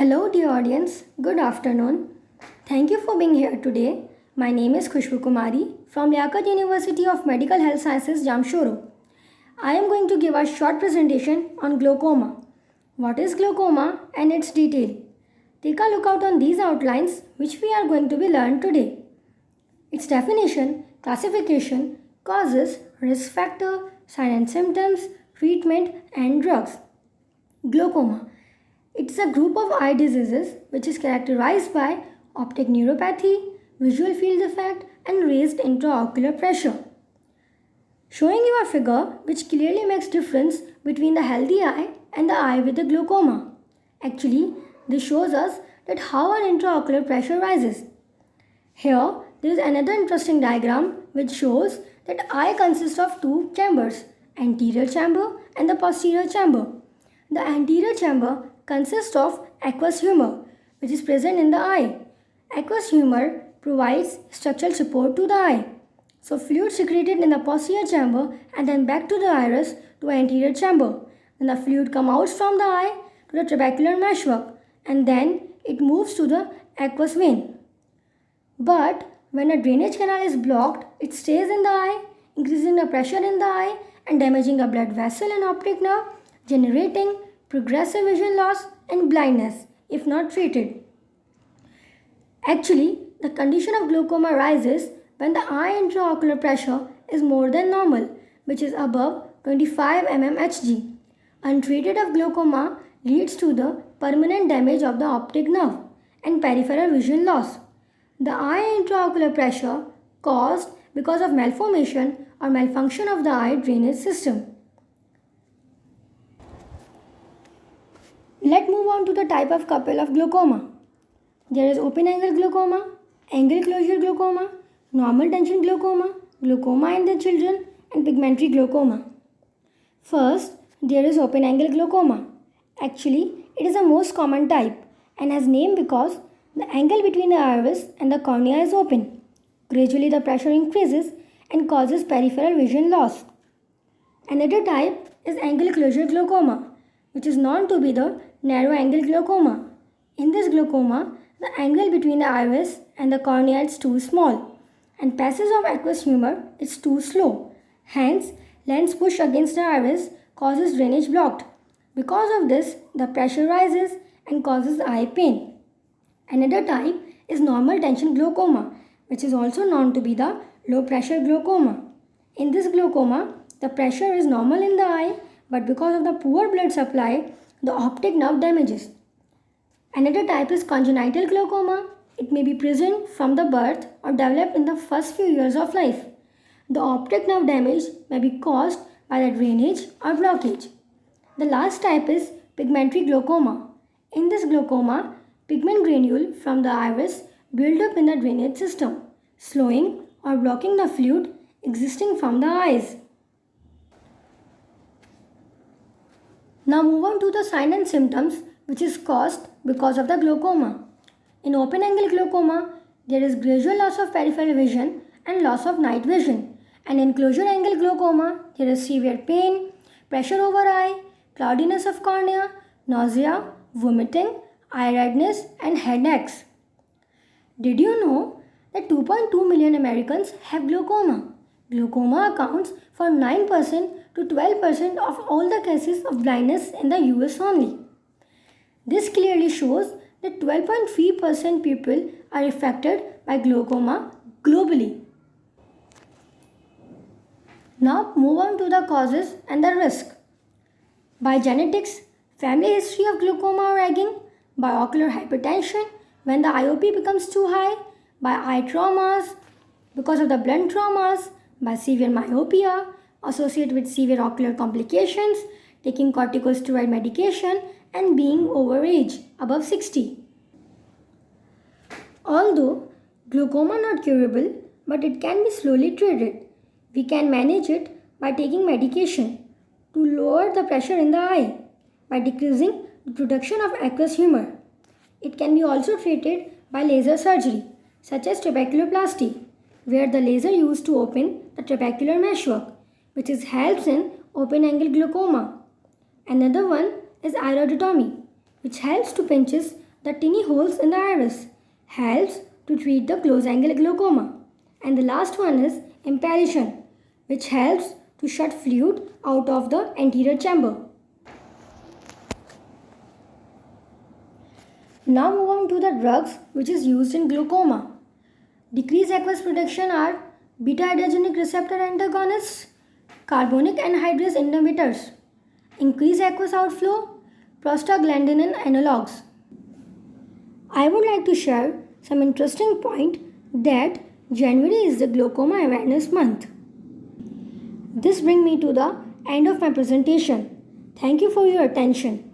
Hello, dear audience. Good afternoon. Thank you for being here today. My name is Khushbu Kumari from Liaquat University of Medical Health Sciences, Jamshoro. I am going to give a short presentation on glaucoma. What is glaucoma and its detail? Take a look out on these outlines which we are going to be learned today. Its definition, classification, causes, risk factor, sign and symptoms, treatment and drugs. Glaucoma. It's a group of eye diseases which is characterized by optic neuropathy, visual field defect, and raised intraocular pressure. Showing you a figure which clearly makes difference between the healthy eye and the eye with the glaucoma. Actually, this shows us that how our intraocular pressure rises. Here, there is another interesting diagram which shows that eye consists of two chambers, anterior chamber and the posterior chamber. The anterior chamber consists of aqueous humor, which is present in the eye. Aqueous humor provides structural support to the eye. So fluid secreted in the posterior chamber and then back to the iris to anterior chamber. Then the fluid comes out from the eye to the trabecular meshwork and then it moves to the aqueous vein. But when a drainage canal is blocked, it stays in the eye, increasing the pressure in the eye and damaging the blood vessel and optic nerve, generating progressive vision loss and blindness if not treated. Actually, the condition of glaucoma rises when the eye intraocular pressure is more than normal, which is above 25 mmHg. Untreated of glaucoma leads to the permanent damage of the optic nerve and peripheral vision loss. The eye intraocular pressure caused because of malformation or malfunction of the eye drainage system. Let's move on to the type of couple of glaucoma. There is open angle glaucoma, angle closure glaucoma, normal tension glaucoma, glaucoma in the children, and pigmentary glaucoma. First, there is open angle glaucoma. Actually, it is the most common type and has name because the angle between the iris and the cornea is open. Gradually, the pressure increases and causes peripheral vision loss. Another type is angle closure glaucoma, which is known to be the narrow angle glaucoma. In this glaucoma, the angle between the iris and the cornea is too small and passage of aqueous humor is too slow. Hence, lens push against the iris causes drainage blocked. Because of this, the pressure rises and causes eye pain. Another type is normal tension glaucoma, which is also known to be the low pressure glaucoma. In this glaucoma, the pressure is normal in the eye, but because of the poor blood supply, the optic nerve damages. Another type is congenital glaucoma. It may be present from the birth or developed in the first few years of life. The optic nerve damage may be caused by the drainage or blockage. The last type is pigmentary glaucoma. In this glaucoma, pigment granule from the iris build up in the drainage system, slowing or blocking the fluid existing from the eyes. Now move on to the sign and symptoms which is caused because of the glaucoma. In open angle glaucoma, there is gradual loss of peripheral vision and loss of night vision. And in closure angle glaucoma, there is severe pain, pressure over eye, cloudiness of cornea, nausea, vomiting, eye redness and headaches. Did you know that 2.2 million Americans have glaucoma? Glaucoma accounts for 9% to 12% of all the cases of blindness in the US only. This clearly shows that 12.3% people are affected by glaucoma globally. Now move on to the causes and the risk. By genetics, family history of glaucoma or aging, by ocular hypertension when the IOP becomes too high, by eye traumas because of the blunt traumas, by severe myopia associated with severe ocular complications, taking corticosteroid medication and being overage above 60. Although glaucoma not curable, but it can be slowly treated. We can manage it by taking medication to lower the pressure in the eye by decreasing the production of aqueous humor. It can be also treated by laser surgery such as trabeculoplasty, where the laser used to open the trabecular meshwork, which helps in open angle glaucoma. Another one is iridotomy, which helps to pinches the tiny holes in the iris, helps to treat the close angle glaucoma. And the last one is imparition, which helps to shut fluid out of the anterior chamber. Now move on to the drugs which is used in glaucoma. Decreased aqueous protection are beta-adrenergic receptor antagonists, carbonic anhydrase inhibitors, increased aqueous outflow, prostaglandin analogs. I would like to share some interesting point that January is the Glaucoma Awareness Month. This brings me to the end of my presentation. Thank you for your attention.